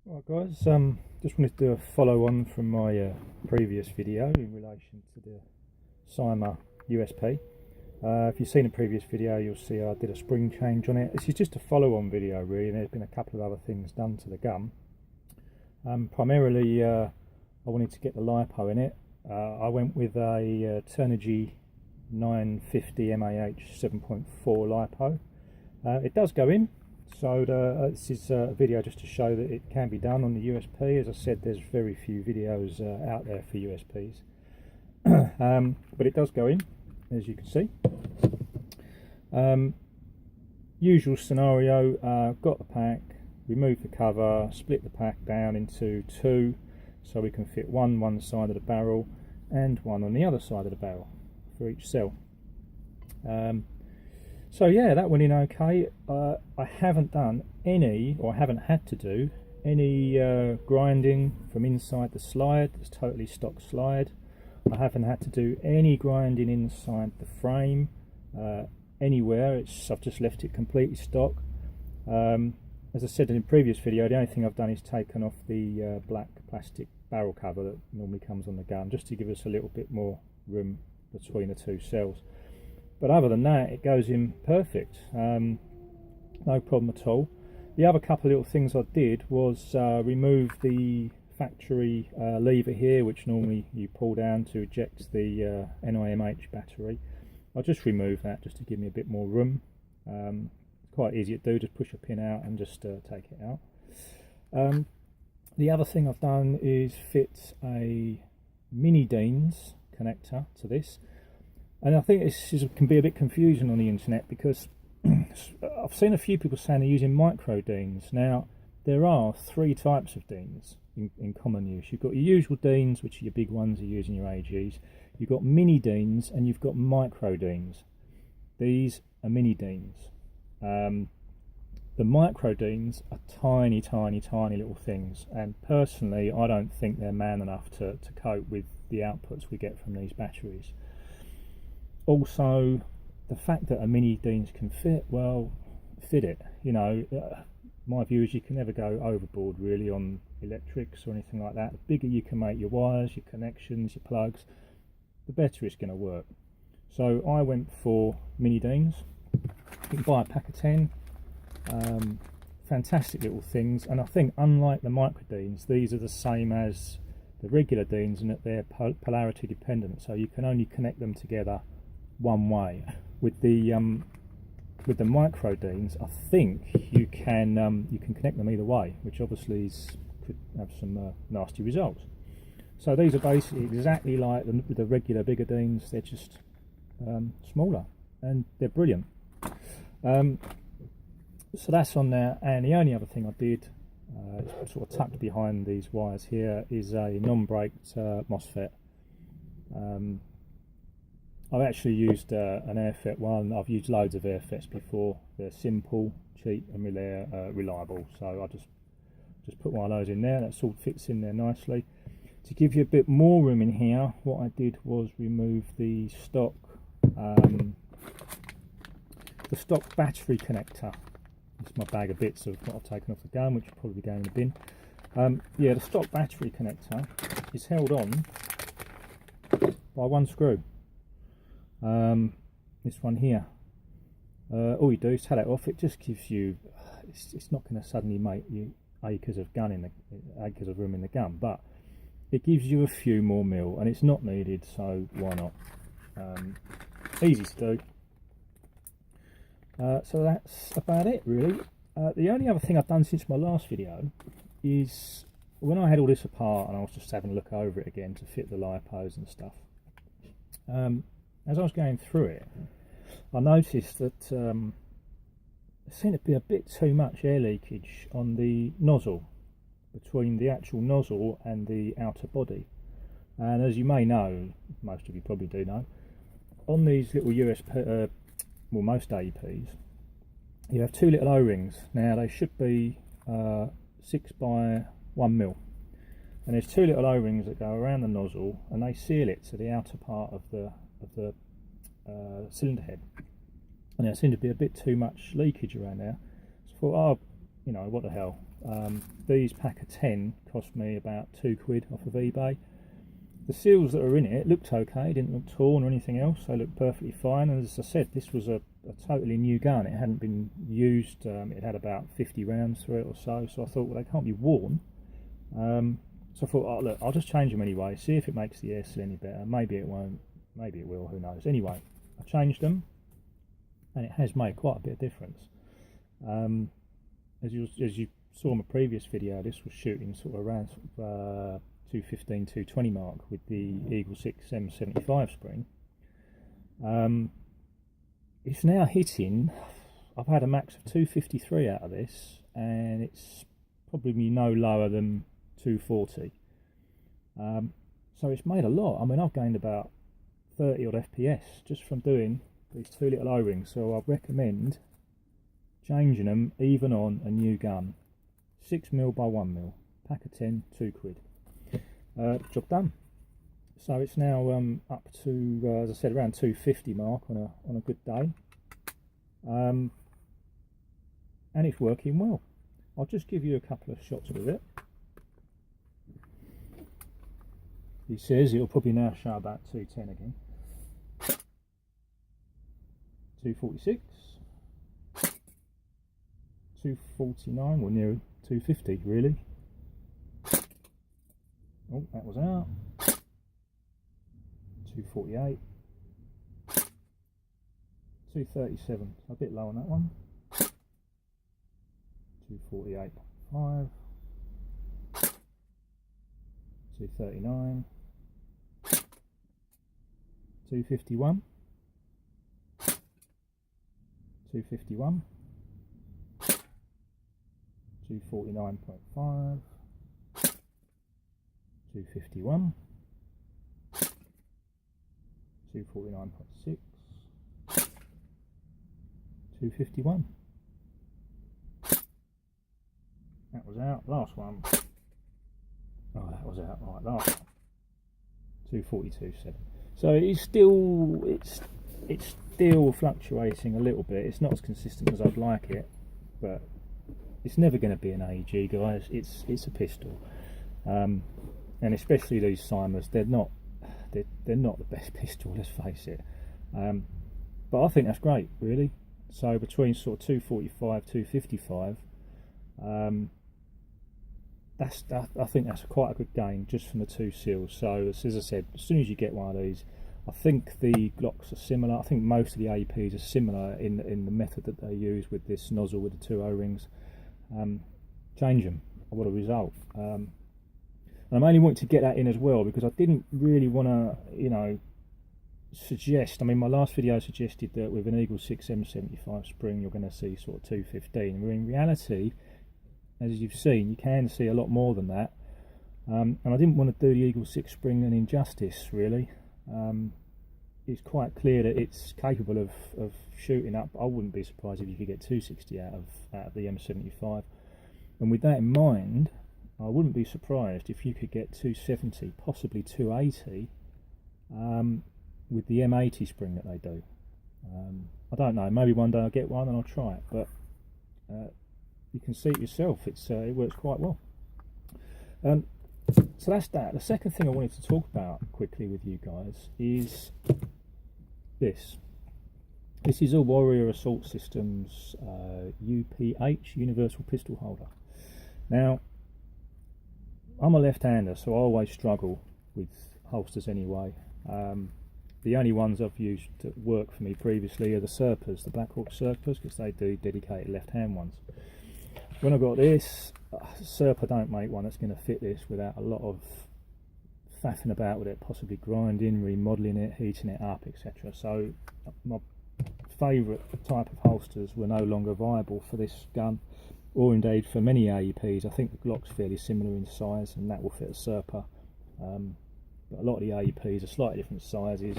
Right guys, just wanted to do a follow on from my previous video in relation to the CYMA USP. If you've seen the previous video, you'll see I did a spring change on it. This is just a follow on video really, and there's been a couple of other things done to the gun. Primarily I wanted to get the Lipo in it. I went with a Turnigy 950 MAH 7.4 Lipo. It does go in. So this is a video just to show that it can be done on the USP. As I said, there's very few videos out there for USPs. But it does go in, as you can see. Usual scenario, got the pack, remove the cover, split the pack down into two, so we can fit one side of the barrel and one on the other side of the barrel for each cell. So yeah, that went in okay. I haven't done any, or I haven't had to do any grinding from inside the slide. It's totally stock slide. I haven't had to do any grinding inside the frame anywhere. I've just left it completely stock. As I said in the previous video, the only thing I've done is taken off the black plastic barrel cover that normally comes on the gun, just to give us a little bit more room between the two cells. But other than that, it goes in perfect, no problem at all. The other couple of little things I did was remove the factory lever here, which normally you pull down to eject the NIMH battery. I just removed that just to give me a bit more room. Quite easy to do, just push a pin out and just take it out. The other thing I've done is fit a mini Deans connector to this. And I think this can be a bit confusing on the internet, because I've seen a few people saying they're using micro Deans. Now, there are three types of Deans in common use. You've got your usual Deans, which are your big ones you use in your AGs. You've got mini Deans and you've got micro Deans. These are mini Deans. The micro Deans are tiny little things, and personally I don't think they're man enough to cope with the outputs we get from these batteries. Also, the fact that a mini Deans can fit, well, fit it. You know, my view is you can never go overboard really on electrics or anything like that. The bigger you can make your wires, your connections, your plugs, the better it's going to work. So I went for mini Deans. You can buy a pack of 10. Fantastic little things, and I think unlike the micro Deans, these are the same as the regular Deans in that they're polarity dependent, so you can only connect them together one way. With the micro Deans, I think you can connect them either way, which obviously could have some nasty results. So these are basically exactly like the regular bigger Deans. They're just smaller, and they're brilliant. So that's on there. And the only other thing I did, sort of tucked behind these wires here, is a non-braked MOSFET. I've actually used an AirFet one. I've used loads of AirFets before. They're simple, cheap and reliable. So I just put one of those in there. That sort of fits in there nicely. To give you a bit more room in here, what I did was remove the stock battery connector. It's my bag of bits of what I've taken off the gun, which will probably go in the bin. Yeah, the stock battery connector is held on by one screw. This one here. All you do is take it off. It just gives you. It's not going to suddenly make you acres of room in the gun, but it gives you a few more mil, and it's not needed, so why not? Easy to do. So that's about it really. The only other thing I've done since my last video is when I had all this apart and I was just having a look over it again to fit the lipos and stuff. As I was going through it, I noticed that there seemed to be a bit too much air leakage on the nozzle, between the actual nozzle and the outer body. And as you may know, most of you probably do know, on these little USP, well, most AEPs, you have two little O-rings. Now they should be 6 by 1 mil, and there's two little O-rings that go around the nozzle, and they seal it to the outer part of the cylinder head. And there seemed to be a bit too much leakage around there. So I thought, oh, you know, what the hell? These pack of 10 cost me about £2 off of eBay. The seals that are in it looked okay, didn't look torn or anything else, they looked perfectly fine. And as I said, this was a totally new gun, it hadn't been used, it had about 50 rounds through it or so, so I thought, well, they can't be worn. So I thought, oh, look, I'll just change them anyway, see if it makes the air seal any better. Maybe it won't, maybe it will, who knows. Anyway, I changed them, and it has made quite a bit of difference. As you saw in my previous video, this was shooting sort of around 215, 220 mark with the Eagle 6 CM125 spring. It's now hitting, I've had a max of 253 out of this, and it's probably no lower than 240. So it's made a lot. I mean, I've gained about 30 odd FPS just from doing these two little O-rings, so I recommend changing them even on a new gun. 6mm by 1mm, pack of 10, £2. Job done. So it's now up to, as I said, around 250 mark on a good day, and it's working well. I'll just give you a couple of shots with it. He says it'll probably now show about 210 again. 246, 249, well near 250 really. Oh, that was out. 248, 237, a bit low on that one. 248.5, 239, 251, 251, 249.5, 251, 249.6, 251. That was out. Last one. Oh, that was out. Right, last one. 242.7. So it's still fluctuating a little bit. It's not as consistent as I'd like it, but it's never going to be an AEG, guys. It's a pistol, and especially these CYMAs, they're not the best pistol, let's face it. But I think that's great, really. So between sort of 245, 255, I think that's quite a good gain just from the two seals. So as I said, as soon as you get one of these, I think the Glocks are similar. I think most of the APs are similar in the method that they use with this nozzle with the two O-rings. Change them. What a result. And I'm only wanting to get that in as well because I didn't really want to, suggest. I mean, my last video suggested that with an Eagle 6 M75 spring, you're going to see sort of 215. Where in reality, as you've seen, you can see a lot more than that. And I didn't want to do the Eagle 6 spring an injustice, really. It's quite clear that it's capable of shooting up. I wouldn't be surprised if you could get 260 out of the M75. And with that in mind, I wouldn't be surprised if you could get 270, possibly 280, with the M80 spring that they do. I don't know, maybe one day I'll get one and I'll try it, but you can see it yourself, it works quite well. So that's that. The second thing I wanted to talk about quickly with you guys is this. This is a Warrior Assault Systems UPH, Universal Pistol Holder. Now, I'm a left-hander, so I always struggle with holsters anyway. The only ones I've used that work for me previously are the Serpas, the Black Hawk Serpas, because they do dedicated left-hand ones. When I got this, Serpa don't make one that's going to fit this without a lot of faffing about with it, possibly grinding, remodelling it, heating it up, etc. So my favourite type of holsters were no longer viable for this gun, or indeed for many AEPs. I think the Glock's fairly similar in size, and that will fit a Serpa. But a lot of the AEPs are slightly different sizes,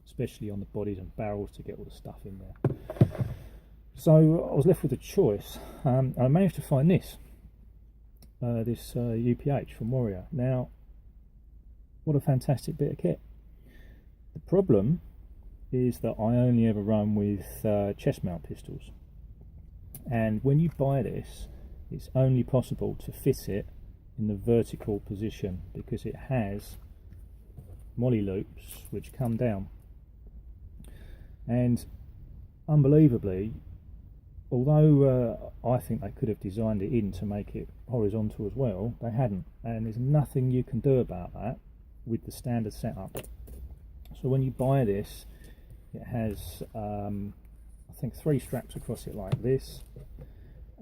especially on the bodies and barrels to get all the stuff in there. So I was left with a choice, and I managed to find this UPH from Warrior. Now, what a fantastic bit of kit. The problem is that I only ever run with chest mount pistols, and when you buy this, it's only possible to fit it in the vertical position because it has molly loops which come down. And unbelievably, although I think they could have designed it in to make it horizontal as well, they hadn't, and there's nothing you can do about that with the standard setup. So when you buy this, it has I think 3 straps across it like this,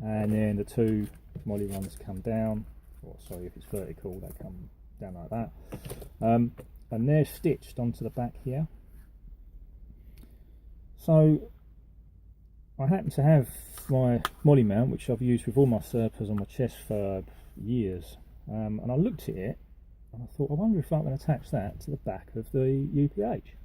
and then the 2 molly ones come down, or sorry, if it's vertical they come down like that, and they're stitched onto the back here. So I happen to have my molly mount, which I've used with all my Serpas on my chest for years, and I looked at it and I thought, I wonder if I can attach that to the back of the UPH.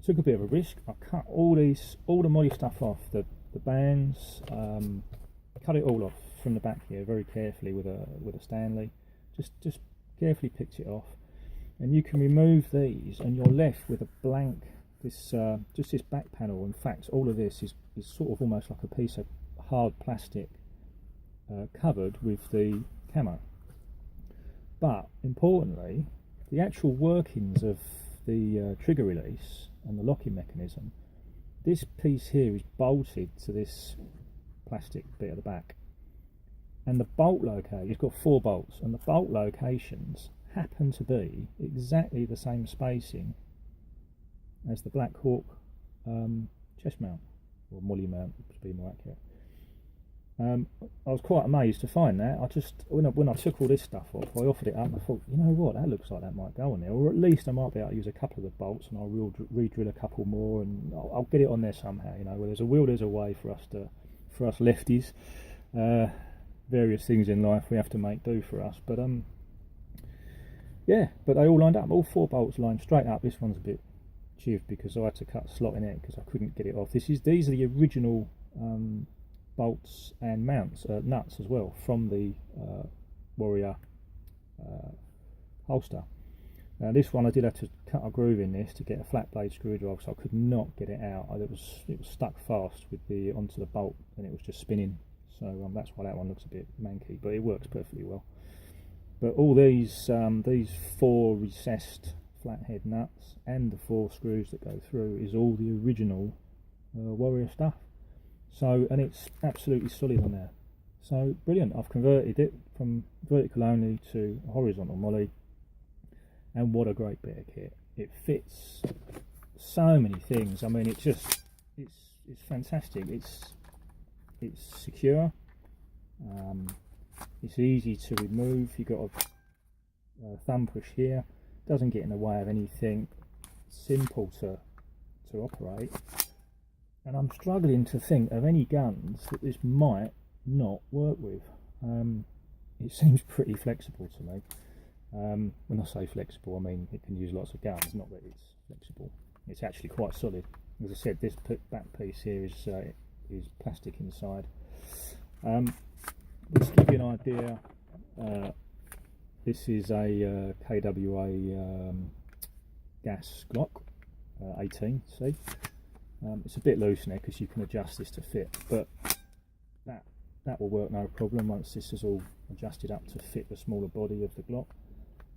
Took a bit of a risk. I cut all the molly stuff off, the bands, cut it all off from the back here very carefully with a Stanley. Just carefully picked it off, and you can remove these, and you're left with a blank. Just this back panel. In fact, all of this is sort of almost like a piece of hard plastic covered with the camo. But importantly, the actual workings of the trigger release and the locking mechanism, this piece here is bolted to this plastic bit at the back, and the bolt location, it's got 4 bolts, and the bolt locations happen to be exactly the same spacing as the Black Hawk chest mount, or molly mount to be more accurate. I was quite amazed to find that. When I took all this stuff off, I offered it up and I thought, you know what, that looks like that might go on there, or at least I might be able to use a couple of the bolts, and I'll re-drill a couple more, and I'll get it on there somehow. You know, where there's a will, there's a way for us lefties. Various things in life we have to make do for us, but yeah, but they all lined up, all 4 bolts lined straight up. This one's a bit chived because I had to cut a slot in it because I couldn't get it off. These are the original bolts and mounts, nuts as well, from the Warrior holster. Now this one I did have to cut a groove in this to get a flat blade screwdriver, so I could not get it out. It was stuck fast with onto the bolt, and it was just spinning. So that's why that one looks a bit manky, but it works perfectly well. But all these 4 recessed flathead nuts and the 4 screws that go through is all the original Warrior stuff. So, and it's absolutely solid on there. So brilliant. I've converted it from vertical only to horizontal molly, and what a great bit of kit. It fits so many things. I mean, it's fantastic. It's secure. It's easy to remove. You've got a thumb push here. Doesn't get in the way of anything. Simple to operate. And I'm struggling to think of any guns that this might not work with. It seems pretty flexible to me. When I say flexible, I mean it can use lots of guns, not that it's flexible. It's actually quite solid. As I said, this back piece here is plastic inside. Just to give you an idea, this is a KWA gas Glock 18C. It's a bit loose now because you can adjust this to fit, but that will work no problem once this is all adjusted up to fit the smaller body of the Glock.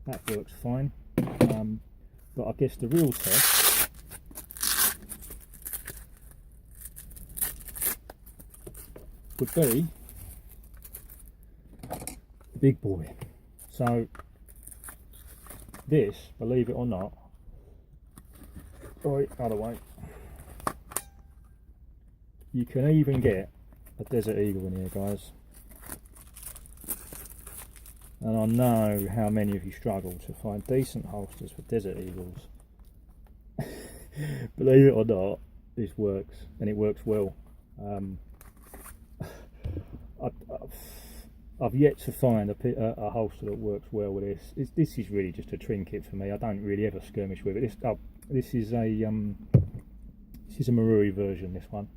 That works fine. But I guess the real test would be the big boy. So this, believe it or not, right, other way, you can even get a Desert Eagle in here, guys. And I know how many of you struggle to find decent holsters for Desert Eagles. Believe it or not, this works, and it works well. I've yet to find a holster that works well with this. This is really just a trinket for me. I don't really ever skirmish with it. This is a Marui version, this one.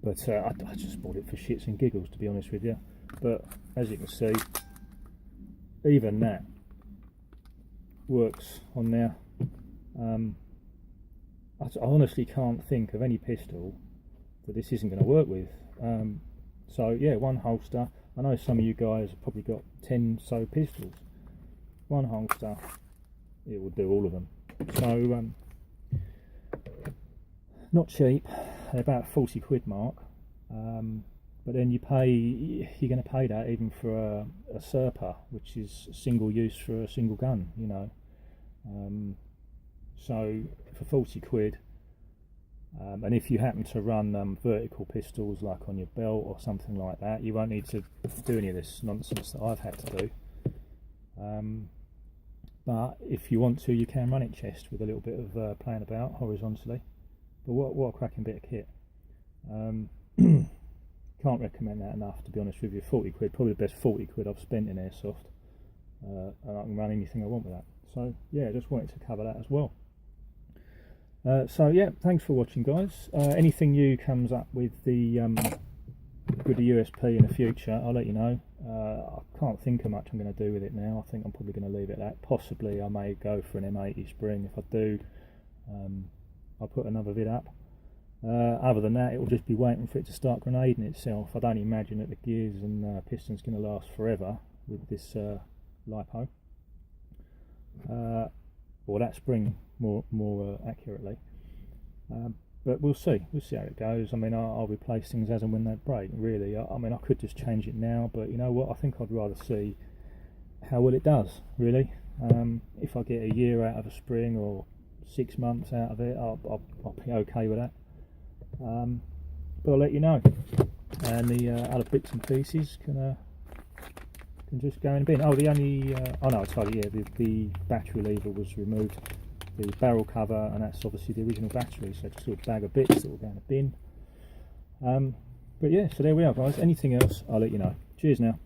But I just bought it for shits and giggles, to be honest with you. But as you can see, even that works on there. I honestly can't think of any pistol that this isn't going to work with. So yeah, one holster. I know some of you guys have probably got 10 so pistols. One holster, it will do all of them. So not cheap, they're about 40 quid mark. But then you're going to pay that even for a Serpa, which is single use for a single gun, you know. So for 40 quid, and if you happen to run vertical pistols like on your belt or something like that, you won't need to do any of this nonsense that I've had to do. But if you want to, you can run it chest with a little bit of playing about horizontally. But what a cracking bit of kit. Can't recommend that enough, to be honest with you. 40 quid, probably the best 40 quid I've spent in airsoft, and I can run anything I want with that. So yeah, just wanted to cover that as well. So yeah, thanks for watching, guys. Anything new comes up with the USP in the future, I'll let you know. I can't think of much I'm going to do with it now. I think I'm probably going to leave it at that. Possibly I may go for an M80 spring. If I do, I'll put another vid up. Other than that, it will just be waiting for it to start grenading itself. I don't imagine that the gears and pistons going to last forever with this Lipo, or that spring more accurately. But we'll see how it goes. I mean, I'll replace things as and when they break, really. I mean, I could just change it now, but you know what, I think I'd rather see how well it does, really. If I get a year out of a spring or 6 months out of it, I'll be okay with that. But I'll let you know, and the other bits and pieces can just go in a bin. Oh, the only oh no, I told you, yeah, the battery lever was removed, the barrel cover, and that's obviously the original battery, so just a little bag of bits that will go in a bin. But yeah, so there we are, guys. Anything else, I'll let you know. Cheers now.